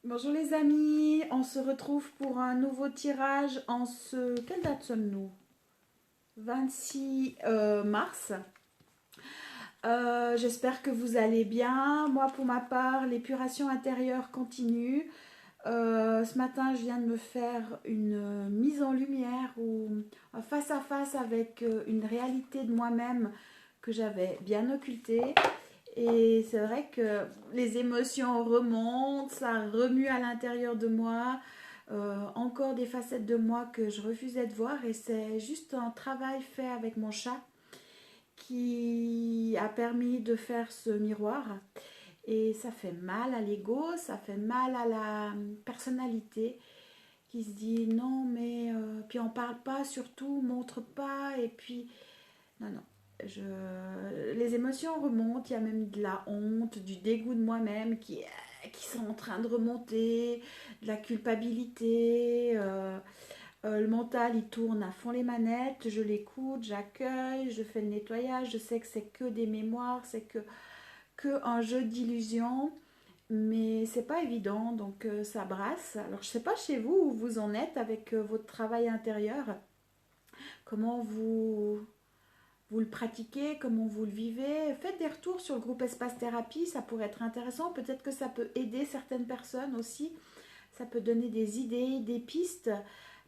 Bonjour les amis, on se retrouve pour un nouveau tirage en ce... Quelle date sommes-nous? 26 mars. J'espère que vous allez bien. Moi pour ma part, l'épuration intérieure continue. Ce matin, je viens de me faire une mise en lumière ou face à face avec une réalité de moi-même que j'avais bien occultée. Et c'est vrai que les émotions remontent, ça remue à l'intérieur de moi, encore des facettes de moi que je refusais de voir. Et c'est juste un travail fait avec mon chat qui a permis de faire ce miroir. Et ça fait mal à l'ego, ça fait mal à la personnalité qui se dit non mais puis on parle pas surtout, montre pas et puis non, non. Les émotions remontent, il y a même de la honte, du dégoût de moi-même qui sont en train de remonter, de la culpabilité. Le mental, il tourne à fond les manettes, je l'écoute, j'accueille, je fais le nettoyage, je sais que c'est que des mémoires, c'est que un jeu d'illusions, mais c'est pas évident, donc ça brasse. Alors je sais pas chez vous où vous en êtes avec votre travail intérieur, comment vous le pratiquez, comment vous le vivez. Faites des retours sur le groupe Espace Thérapie, ça pourrait être intéressant. Peut-être que ça peut aider certaines personnes aussi. Ça peut donner des idées, des pistes.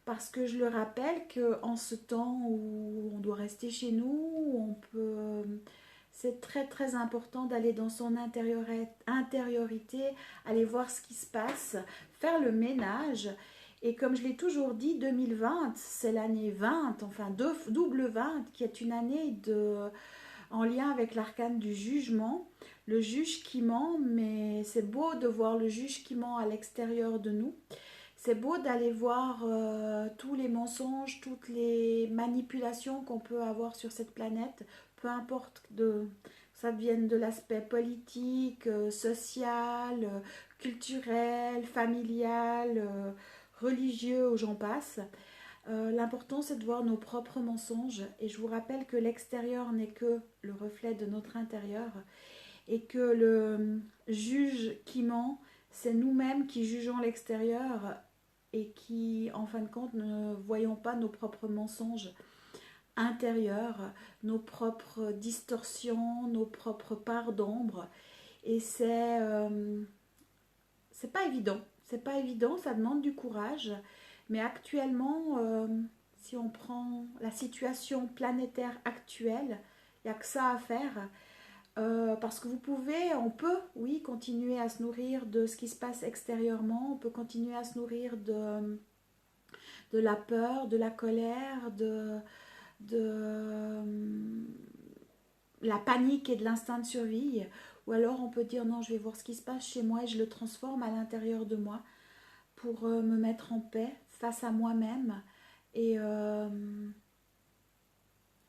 Parce que je le rappelle qu'en ce temps où on doit rester chez nous, on peut... C'est très très important d'aller dans son intériorité, aller voir ce qui se passe, faire le ménage. Et comme je l'ai toujours dit, 2020, c'est l'année 20, enfin double 20, qui est une année en lien avec l'arcane du jugement. Le juge qui ment, mais c'est beau de voir le juge qui ment à l'extérieur de nous. C'est beau d'aller voir tous les mensonges, toutes les manipulations qu'on peut avoir sur cette planète, peu importe ça vienne de l'aspect politique, social, culturel, familial, religieux, j'en passe. L'important, c'est de voir nos propres mensonges. Et je vous rappelle que l'extérieur n'est que le reflet de notre intérieur. Et que le juge qui ment, c'est nous-mêmes qui jugeons l'extérieur et qui, en fin de compte, ne voyons pas nos propres mensonges intérieurs, nos propres distorsions, nos propres parts d'ombre. Et c'est pas évident. C'est pas évident, ça demande du courage. Mais actuellement, si on prend la situation planétaire actuelle, il n'y a que ça à faire. Parce que on peut, oui, continuer à se nourrir de ce qui se passe extérieurement, on peut continuer à se nourrir de la peur, de la colère, de la panique et de l'instinct de survie. Ou alors on peut dire non, je vais voir ce qui se passe chez moi et je le transforme à l'intérieur de moi pour me mettre en paix face à moi-même et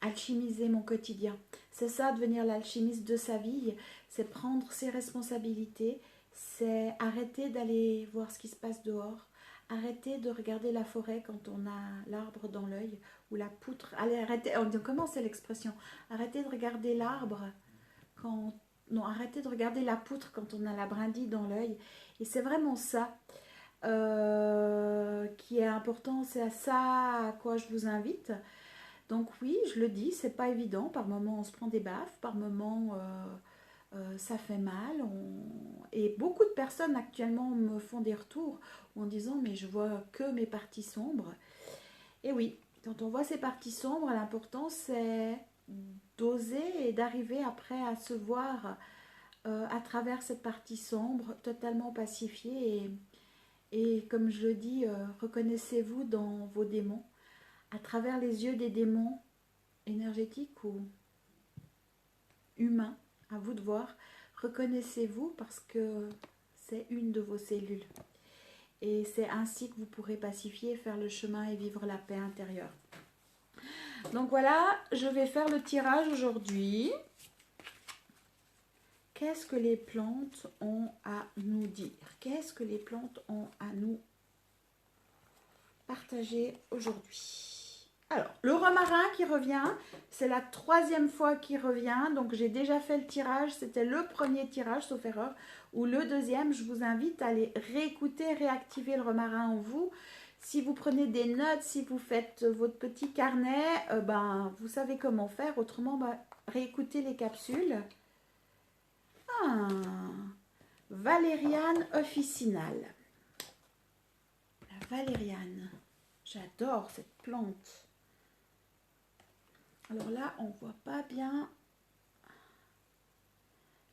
alchimiser mon quotidien. C'est ça, devenir l'alchimiste de sa vie, c'est prendre ses responsabilités, c'est arrêter d'aller voir ce qui se passe dehors, arrêter de regarder la forêt quand on a l'arbre dans l'œil ou la poutre. Allez, arrêtez, comment c'est l'expression? Arrêtez de regarder l'arbre quand... Non, arrêtez de regarder la poutre quand on a la brindille dans l'œil. Et c'est vraiment ça qui est important, c'est à ça à quoi je vous invite. Donc oui, je le dis, c'est pas évident. Par moments, on se prend des baffes, par moments, ça fait mal. Et beaucoup de personnes actuellement me font des retours en disant mais je vois que mes parties sombres. Et oui, quand on voit ces parties sombres, l'important c'est d'oser et d'arriver après à se voir à travers cette partie sombre, totalement pacifiée. Et comme je le dis, reconnaissez-vous dans vos démons. À travers les yeux des démons, énergétique ou humain, à vous de voir. Reconnaissez-vous parce que c'est une de vos cellules. Et c'est ainsi que vous pourrez pacifier, faire le chemin et vivre la paix intérieure. Donc voilà, je vais faire le tirage aujourd'hui. Qu'est-ce que les plantes ont à nous dire? Qu'est-ce que les plantes ont à nous partager aujourd'hui? Alors, le romarin qui revient, c'est la troisième fois qu'il revient. Donc, j'ai déjà fait le tirage. C'était le premier tirage, sauf erreur. Ou le deuxième, je vous invite à aller réécouter, réactiver le romarin en vous. Si vous prenez des notes, si vous faites votre petit carnet, ben, vous savez comment faire. Autrement, ben, réécoutez les capsules. Ah, valériane officinale. La valériane. J'adore cette plante. Alors là, on voit pas bien.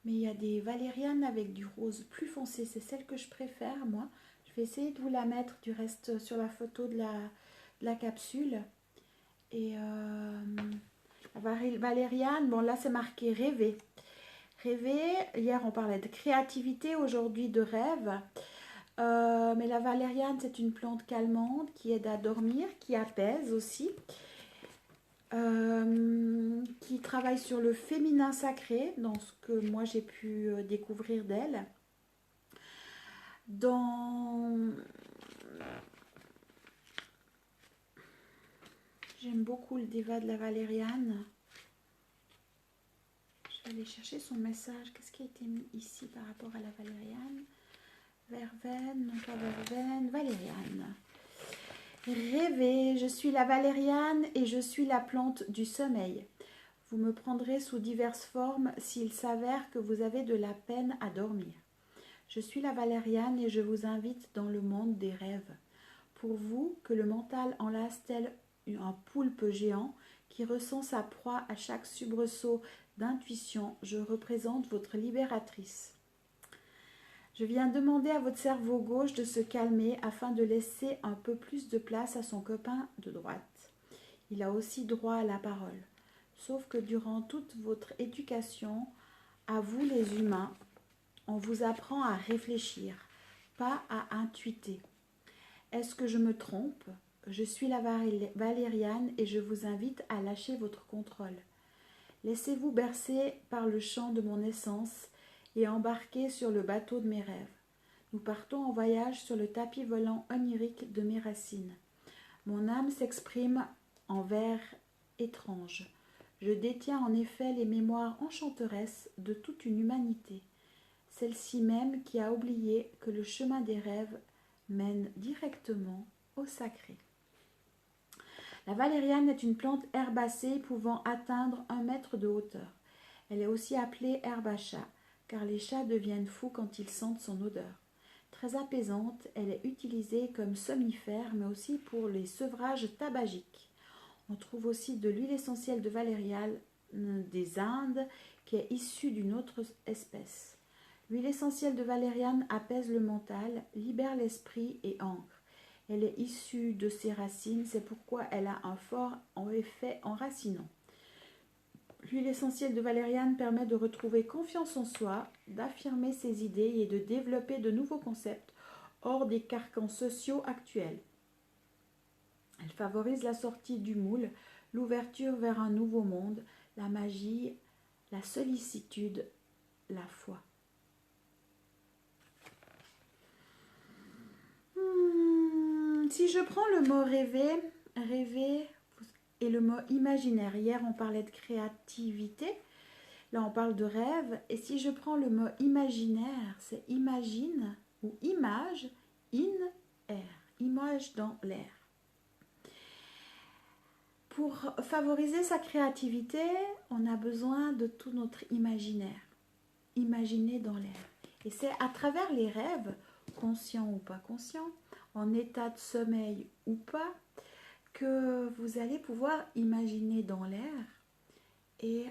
Mais il y a des valérianes avec du rose plus foncé. C'est celle que je préfère, moi. Je vais essayer de vous la mettre du reste sur la photo de la capsule. Et la valériane, bon là c'est marqué rêver. Rêver, hier on parlait de créativité, aujourd'hui de rêve. Mais la valériane, c'est une plante calmante qui aide à dormir, qui apaise aussi. Qui travaille sur le féminin sacré, dans ce que moi j'ai pu découvrir d'elle. J'aime beaucoup le diva de la valériane. Je vais aller chercher son message. Qu'est-ce qui a été mis ici par rapport à la valériane? Verveine, non pas verveine, valériane. Rêvez, je suis la valériane et je suis la plante du sommeil. Vous me prendrez sous diverses formes s'il s'avère que vous avez de la peine à dormir. Je suis la valériane et je vous invite dans le monde des rêves. Pour vous, que le mental enlace tel un poulpe géant qui ressent sa proie à chaque soubresaut d'intuition, je représente votre libératrice. Je viens demander à votre cerveau gauche de se calmer afin de laisser un peu plus de place à son copain de droite. Il a aussi droit à la parole. Sauf que durant toute votre éducation, à vous les humains, on vous apprend à réfléchir, pas à intuiter. Est-ce que je me trompe? Je suis la valériane et je vous invite à lâcher votre contrôle. Laissez-vous bercer par le chant de mon essence et embarquez sur le bateau de mes rêves. Nous partons en voyage sur le tapis volant onirique de mes racines. Mon âme s'exprime en vers étranges. Je détiens en effet les mémoires enchanteresses de toute une humanité, celle-ci même qui a oublié que le chemin des rêves mène directement au sacré. La valériane est une plante herbacée pouvant atteindre 1 mètre de hauteur. Elle est aussi appelée herbe à chat, car les chats deviennent fous quand ils sentent son odeur. Très apaisante, elle est utilisée comme somnifère, mais aussi pour les sevrages tabagiques. On trouve aussi de l'huile essentielle de valériane des Indes, qui est issue d'une autre espèce. L'huile essentielle de valériane apaise le mental, libère l'esprit et ancre. Elle est issue de ses racines, c'est pourquoi elle a un fort effet enracinant. L'huile essentielle de valériane permet de retrouver confiance en soi, d'affirmer ses idées et de développer de nouveaux concepts hors des carcans sociaux actuels. Elle favorise la sortie du moule, l'ouverture vers un nouveau monde, la magie, la sollicitude, la foi. Si je prends le mot rêver, rêver et le mot imaginaire, hier on parlait de créativité, là on parle de rêve, et si je prends le mot imaginaire, c'est imagine ou image, in air, image dans l'air. Pour favoriser sa créativité, on a besoin de tout notre imaginaire, imaginer dans l'air. Et c'est à travers les rêves, conscients ou pas conscients, en état de sommeil ou pas, que vous allez pouvoir imaginer dans l'air et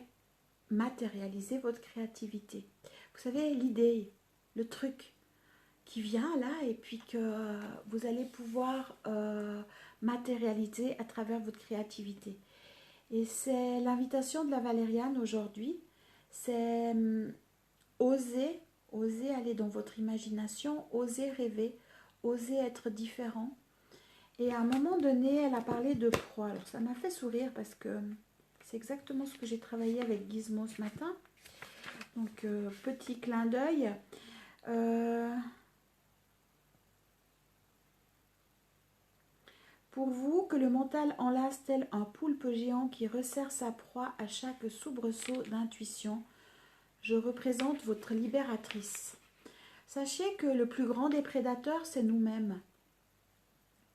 matérialiser votre créativité. Vous savez, l'idée, le truc qui vient là et puis que vous allez pouvoir matérialiser à travers votre créativité. Et c'est l'invitation de la valériane aujourd'hui, c'est oser aller dans votre imagination, oser rêver, oser être différent. Et à un moment donné, elle a parlé de proie. Alors ça m'a fait sourire parce que c'est exactement ce que j'ai travaillé avec Gizmo ce matin. Donc petit clin d'œil. Pour vous, que le mental enlace tel un poulpe géant qui resserre sa proie à chaque soubresaut d'intuition, je représente votre libératrice. Sachez que le plus grand des prédateurs, c'est nous-mêmes.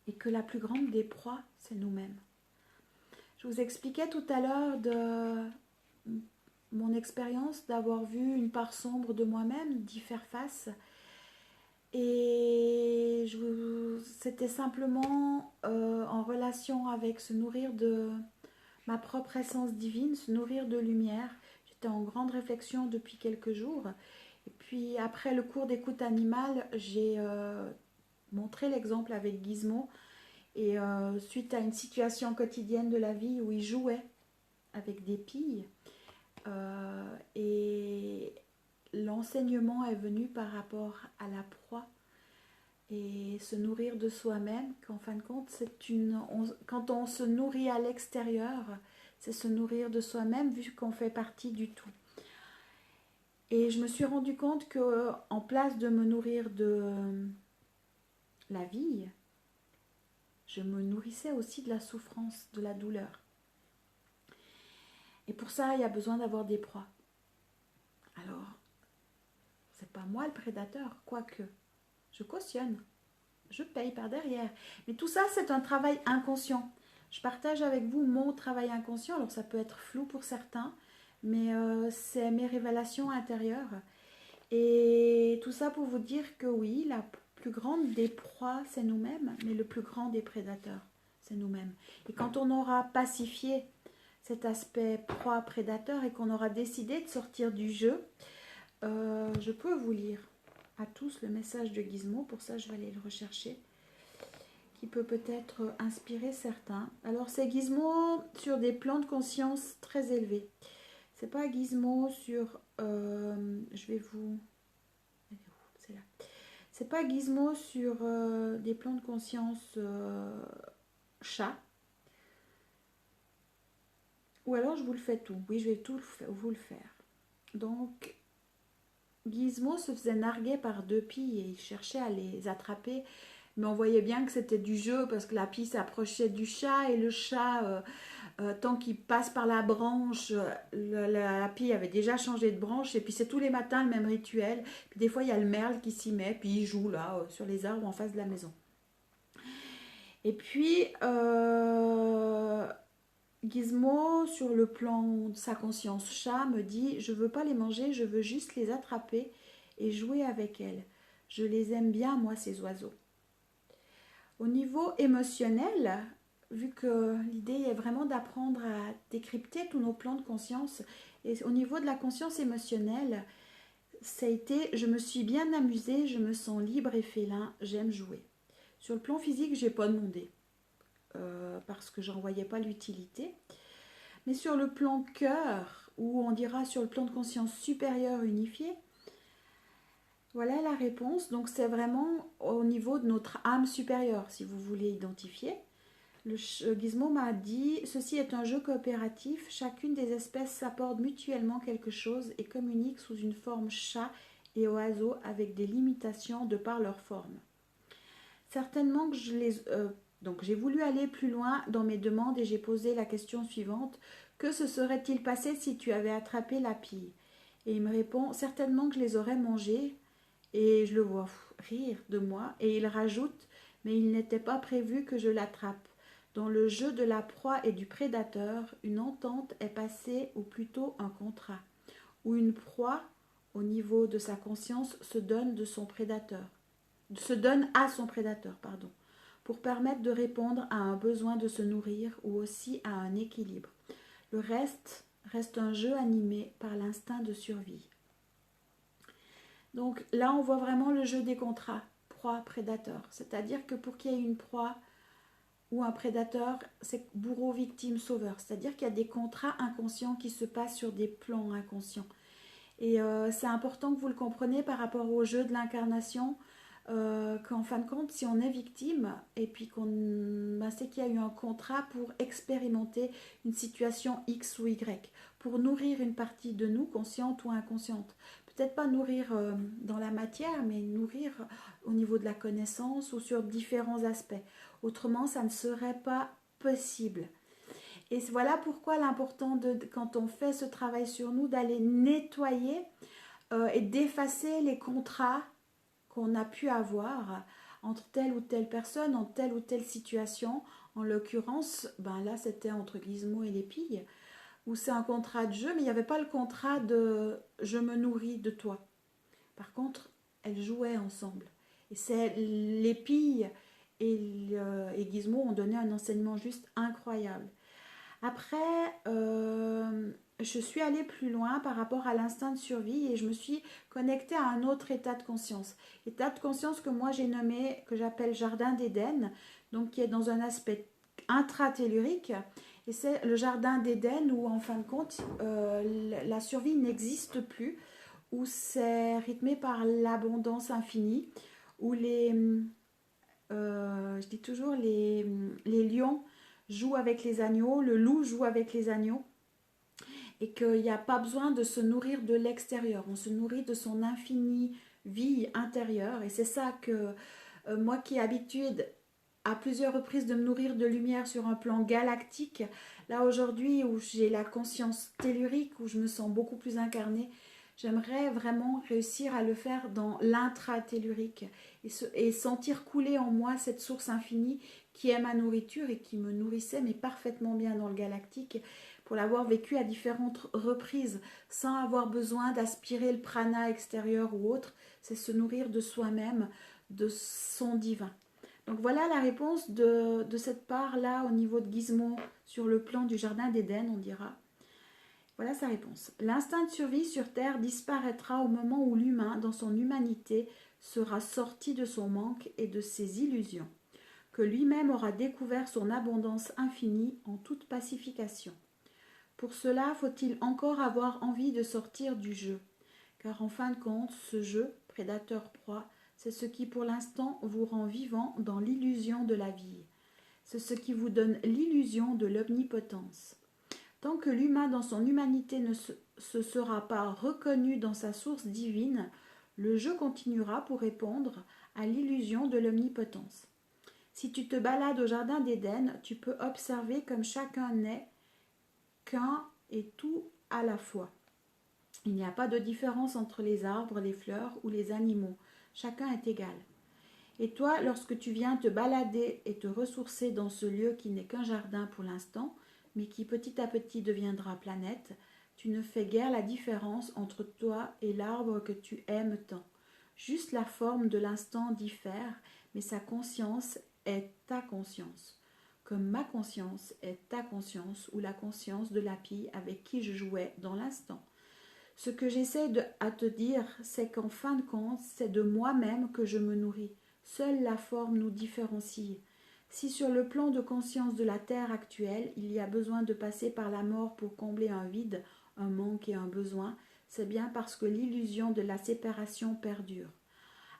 Et que la plus grande des proies, c'est nous-mêmes. Je vous expliquais tout à l'heure de mon expérience d'avoir vu une part sombre de moi-même, d'y faire face. Et c'était simplement en relation avec se nourrir de ma propre essence divine, se nourrir de lumière. J'étais en grande réflexion depuis quelques jours. Et puis après le cours d'écoute animale, j'ai montré l'exemple avec Gizmo. Et suite à une situation quotidienne de la vie où il jouait avec des pilles, et l'enseignement est venu par rapport à la proie et se nourrir de soi-même, qu'en fin de compte, quand on se nourrit à l'extérieur, c'est se nourrir de soi-même vu qu'on fait partie du tout. Et je me suis rendu compte que en place de me nourrir de la vie, je me nourrissais aussi de la souffrance, de la douleur. Et pour ça, il y a besoin d'avoir des proies. Alors, c'est pas moi le prédateur, quoique je cautionne, je paye par derrière. Mais tout ça, c'est un travail inconscient. Je partage avec vous mon travail inconscient. Alors, ça peut être flou pour certains, mais c'est mes révélations intérieures. Et tout ça pour vous dire que oui, la plus grande des proies, c'est nous-mêmes, mais le plus grand des prédateurs, c'est nous-mêmes. Et quand on aura pacifié cet aspect proie-prédateur et qu'on aura décidé de sortir du jeu, je peux vous lire à tous le message de Gizmo, pour ça je vais aller le rechercher, qui peut peut-être inspirer certains. Alors c'est Gizmo sur des plans de conscience très élevés. C'est pas Gizmo sur... je vais vous... C'est là. C'est pas Gizmo sur des plans de conscience chat. Ou alors je vous le fais tout. Oui, je vais tout vous le faire. Donc, Gizmo se faisait narguer par deux pies et il cherchait à les attraper. Mais on voyait bien que c'était du jeu parce que la pie s'approchait du chat et le chat, tant qu'il passe par la branche, la pie avait déjà changé de branche. Et puis c'est tous les matins le même rituel. Puis des fois il y a le merle qui s'y met, puis il joue là sur les arbres en face de la maison. Et puis Gizmo, sur le plan de sa conscience chat, me dit: je veux pas les manger, je veux juste les attraper et jouer avec elles. Je les aime bien, moi, ces oiseaux. Au niveau émotionnel, vu que l'idée est vraiment d'apprendre à décrypter tous nos plans de conscience, et au niveau de la conscience émotionnelle, ça a été: je me suis bien amusée, je me sens libre et félin, j'aime jouer. Sur le plan physique, j'ai pas demandé. Parce que j'en voyais pas l'utilité. Mais sur le plan cœur, ou on dira sur le plan de conscience supérieure unifié, voilà la réponse. Donc c'est vraiment au niveau de notre âme supérieure, si vous voulez identifier. Le Gizmo m'a dit: ceci est un jeu coopératif, chacune des espèces s'apporte mutuellement quelque chose et communique sous une forme chat et oiseau avec des limitations de par leur forme. Certainement que donc j'ai voulu aller plus loin dans mes demandes et j'ai posé la question suivante: que se serait-il passé si tu avais attrapé la pie? Et il me répond: certainement que je les aurais mangées. Et je le vois rire de moi et il rajoute: mais il n'était pas prévu que je l'attrape. Dans le jeu de la proie et du prédateur, une entente est passée, ou plutôt un contrat, où une proie, au niveau de sa conscience, se donne à son prédateur, pour permettre de répondre à un besoin de se nourrir ou aussi à un équilibre. Le reste un jeu animé par l'instinct de survie. Donc là, on voit vraiment le jeu des contrats, proie-prédateur. C'est-à-dire que pour qu'il y ait une proie ou un prédateur, c'est bourreau, victime, sauveur. C'est-à-dire qu'il y a des contrats inconscients qui se passent sur des plans inconscients. Et c'est important que vous le compreniez par rapport au jeu de l'incarnation, qu'en fin de compte, si on est victime et puis c'est qu'il y a eu un contrat pour expérimenter une situation X ou Y, pour nourrir une partie de nous, consciente ou inconsciente. peut-être pas nourrir dans la matière, mais nourrir au niveau de la connaissance ou sur différents aspects. Autrement, ça ne serait pas possible. Et voilà pourquoi l'important quand on fait ce travail sur nous, d'aller nettoyer et d'effacer les contrats qu'on a pu avoir entre telle ou telle personne, en telle ou telle situation. En l'occurrence, ben là, c'était entre Gizmo et les pilles, où c'est un contrat de jeu, mais il n'y avait pas le contrat de je me nourris de toi. Par contre, elles jouaient ensemble. Et c'est les pilles et Gizmo ont donné un enseignement juste incroyable. Après, je suis allée plus loin par rapport à l'instinct de survie et je me suis connectée à un autre état de conscience. État de conscience que moi j'ai nommé, que j'appelle Jardin d'Éden, donc qui est dans un aspect intratellurique. Et c'est le Jardin d'Éden où, en fin de compte, la survie n'existe plus, où c'est rythmé par l'abondance infinie, où je dis toujours, les lions joue avec les agneaux, le loup joue avec les agneaux, et qu'il n'y a pas besoin de se nourrir de l'extérieur, on se nourrit de son infinie vie intérieure, et c'est ça que moi qui ai habitude à plusieurs reprises de me nourrir de lumière sur un plan galactique, là aujourd'hui où j'ai la conscience tellurique, où je me sens beaucoup plus incarnée, j'aimerais vraiment réussir à le faire dans l'intra-tellurique et sentir couler en moi cette source infinie qui est ma nourriture et qui me nourrissait mais parfaitement bien dans le galactique, pour l'avoir vécu à différentes reprises sans avoir besoin d'aspirer le prana extérieur ou autre. C'est se nourrir de soi-même, de son divin. Donc voilà la réponse de cette part-là au niveau de Gizmo sur le plan du Jardin d'Éden, on dira. Voilà sa réponse. L'instinct de survie sur Terre disparaîtra au moment où l'humain, dans son humanité, sera sorti de son manque et de ses illusions, que lui-même aura découvert son abondance infinie en toute pacification. Pour cela, faut-il encore avoir envie de sortir du jeu, car en fin de compte, ce jeu, prédateur-proie, c'est ce qui pour l'instant vous rend vivant dans l'illusion de la vie. C'est ce qui vous donne l'illusion de l'omnipotence. Tant que l'humain dans son humanité ne se sera pas reconnu dans sa source divine, le jeu continuera pour répondre à l'illusion de l'omnipotence. Si tu te balades au Jardin d'Éden, tu peux observer comme chacun n'est qu'un et tout à la fois. Il n'y a pas de différence entre les arbres, les fleurs ou les animaux. Chacun est égal. Et toi, lorsque tu viens te balader et te ressourcer dans ce lieu qui n'est qu'un jardin pour l'instant, mais qui petit à petit deviendra planète, tu ne fais guère la différence entre toi et l'arbre que tu aimes tant. Juste la forme de l'instant diffère, mais sa conscience est ta conscience. Comme ma conscience est ta conscience ou la conscience de la pie avec qui je jouais dans l'instant. Ce que j'essaie à te dire, c'est qu'en fin de compte, c'est de moi-même que je me nourris. Seule la forme nous différencie. Si sur le plan de conscience de la Terre actuelle, il y a besoin de passer par la mort pour combler un vide, un manque et un besoin, c'est bien parce que l'illusion de la séparation perdure.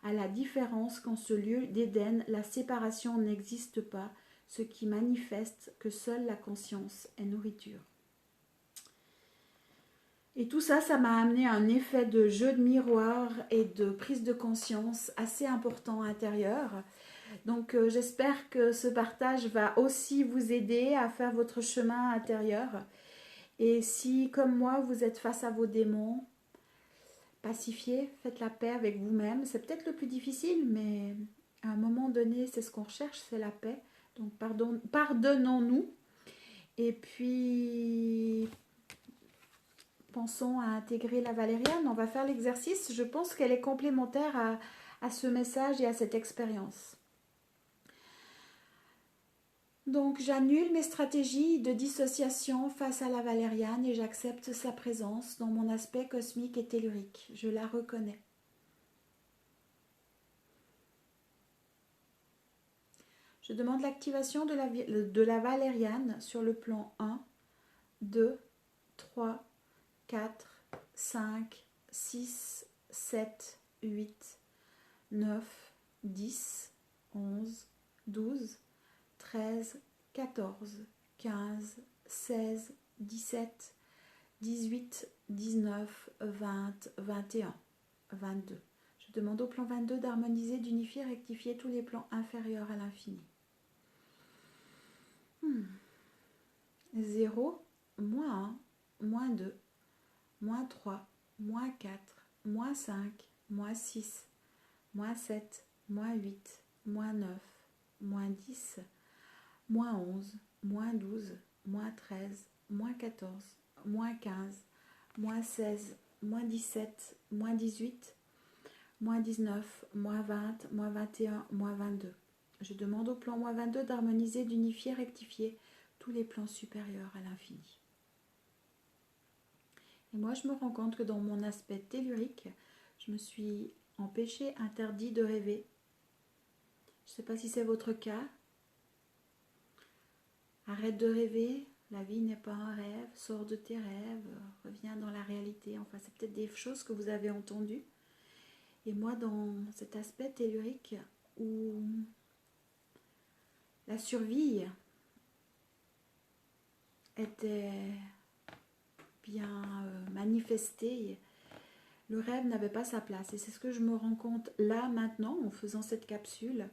À la différence qu'en ce lieu d'Éden, la séparation n'existe pas, ce qui manifeste que seule la conscience est nourriture. Et tout ça, ça m'a amené à un effet de jeu de miroir et de prise de conscience assez important intérieur. Donc j'espère que ce partage va aussi vous aider à faire votre chemin intérieur. Et si, comme moi, vous êtes face à vos démons, pacifiez, faites la paix avec vous-même. C'est peut-être le plus difficile, mais à un moment donné, c'est ce qu'on recherche, c'est la paix. Donc pardonnons-nous. Et puis pensons à intégrer la valériane. On va faire l'exercice. Je pense qu'elle est complémentaire à ce message et à cette expérience. Donc j'annule mes stratégies de dissociation face à la valériane et j'accepte sa présence dans mon aspect cosmique et tellurique. Je la reconnais. Je demande l'activation de la valériane sur le plan 1, 2, 3, 4, 5, 6, 7, 8, 9, 10, 11, 12, 13, 14, 15, 16, 17, 18, 19, 20, 21. 22. Je demande au plan 22 d'harmoniser, d'unifier, rectifier tous les plans inférieurs à l'infini. 0, moins 1, moins 2, moins 3, moins 4, moins 5, moins 6, moins 7, moins 8, moins 9, moins 10, moins 11, moins 12, moins 13, moins 14, moins 15, moins 16, moins 17, moins 18, moins 19, moins 20, moins 21, moins 22. Je demande au plan moins 22 d'harmoniser, d'unifier, rectifier tous les plans supérieurs à l'infini. Et moi, je me rends compte que dans mon aspect tellurique, je me suis empêchée, interdit de rêver. Je ne sais pas si c'est votre cas. Arrête de rêver, la vie n'est pas un rêve, sors de tes rêves, reviens dans la réalité. Enfin, c'est peut-être des choses que vous avez entendues. Et moi, dans cet aspect tellurique où la survie était bien manifestée, le rêve n'avait pas sa place. Et c'est ce que je me rends compte là, maintenant, en faisant cette capsule,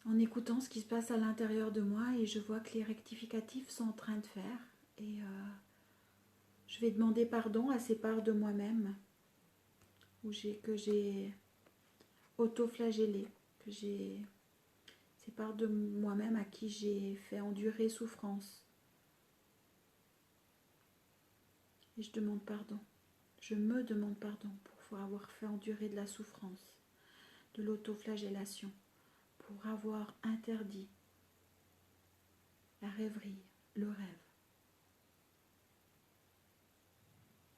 en écoutant ce qui se passe à l'intérieur de moi, et je vois que les rectificatifs sont en train de faire. Et je vais demander pardon à ces parts de moi-même que j'ai auto-flagellé, que j'ai ces parts de moi-même à qui j'ai fait endurer souffrance. Et je demande pardon. Je me demande pardon pour avoir fait endurer de la souffrance, de l'autoflagellation, pour avoir interdit la rêverie, le rêve,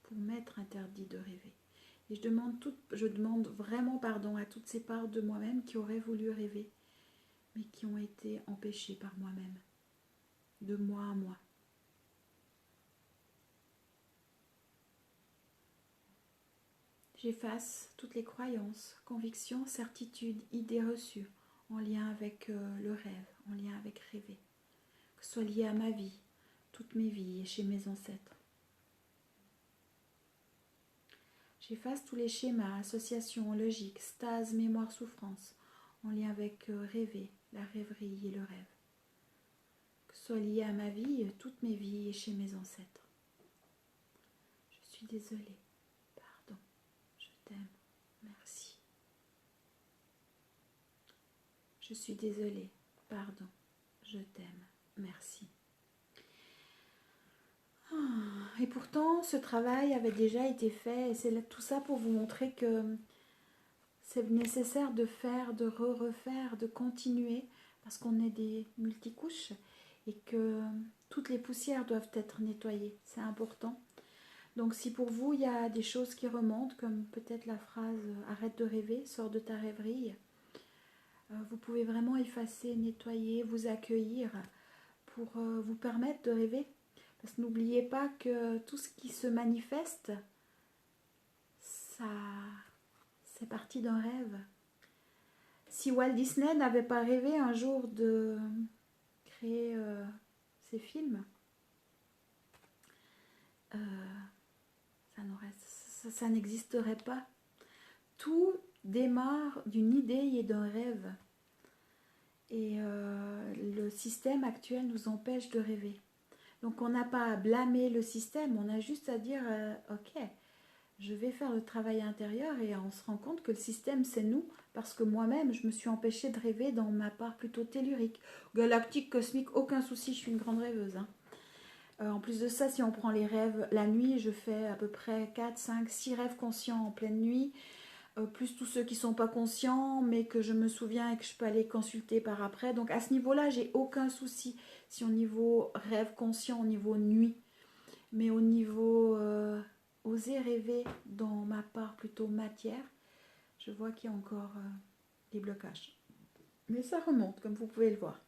pour m'être interdit de rêver. Et je demande vraiment pardon à toutes ces parts de moi-même qui auraient voulu rêver, mais qui ont été empêchées par moi-même, de moi à moi. J'efface toutes les croyances, convictions, certitudes, idées reçues en lien avec le rêve, en lien avec rêver, que ce soit lié à ma vie, toutes mes vies et chez mes ancêtres. J'efface tous les schémas, associations, logiques, stase, mémoire, souffrance, en lien avec rêver, la rêverie et le rêve, que ce soit lié à ma vie, toutes mes vies et chez mes ancêtres. Je suis désolée, pardon, je t'aime, merci. Je suis désolée, pardon, je t'aime, merci. Et pourtant, ce travail avait déjà été fait, et c'est tout ça pour vous montrer que c'est nécessaire de faire, de refaire, de continuer, parce qu'on est des multicouches et que toutes les poussières doivent être nettoyées, c'est important. Donc si pour vous, il y a des choses qui remontent, comme peut-être la phrase « arrête de rêver, sors de ta rêverie », vous pouvez vraiment effacer, nettoyer, vous accueillir pour vous permettre de rêver. Parce que n'oubliez pas que tout ce qui se manifeste, ça, c'est parti d'un rêve. Si Walt Disney n'avait pas rêvé un jour de créer ses films, ça n'existerait pas. Tout démarre d'une idée et d'un rêve. Et le système actuel nous empêche de rêver. Donc on n'a pas à blâmer le système, on a juste à dire ok, je vais faire le travail intérieur, et on se rend compte que le système c'est nous, parce que moi-même je me suis empêchée de rêver dans ma part plutôt tellurique. Galactique, cosmique, aucun souci, je suis une grande rêveuse. En plus de ça, si on prend les rêves la nuit, je fais à peu près 4, 5, 6 rêves conscients en pleine nuit, plus tous ceux qui ne sont pas conscients, mais que je me souviens et que je peux aller consulter par après. Donc à ce niveau-là, j'ai aucun souci, si au niveau rêve conscient, au niveau nuit. Mais au niveau oser rêver dans ma part plutôt matière, je vois qu'il y a encore des blocages. Mais ça remonte, comme vous pouvez le voir.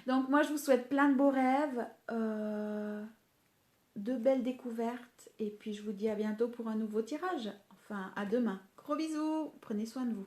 Donc moi, je vous souhaite plein de beaux rêves, de belles découvertes, et puis je vous dis à bientôt pour un nouveau tirage. Enfin, à demain. Gros bisous, prenez soin de vous.